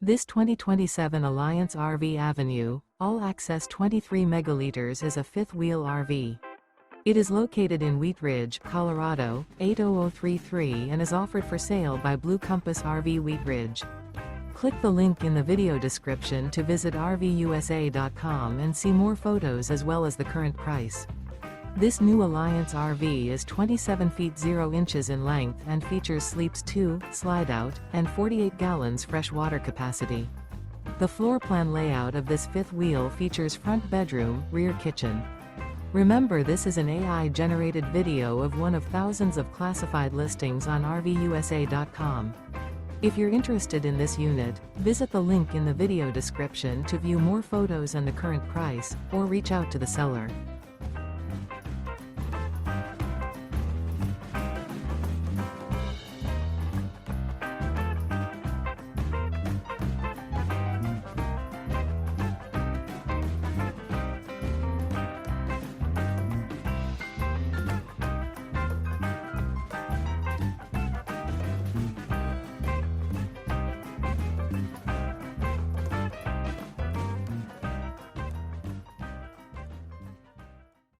This 2027 Alliance RV Avenue, all-access 23 megaliters is a fifth-wheel RV. It is located in Wheat Ridge, Colorado, 80033 and is offered for sale by Blue Compass RV Wheat Ridge. Click the link in the video description to visit RVUSA.com and see more photos as well as the current price. This new Alliance RV is 27 feet 0 inches in length and features sleeps 2, Slideout, and 48 gallons fresh water capacity. The floor plan layout of this fifth wheel features front bedroom, rear kitchen. Remember, this is an AI-generated video of one of thousands of classified listings on RVUSA.com. If you're interested in this unit, visit the link in the video description to view more photos and the current price, or reach out to the seller.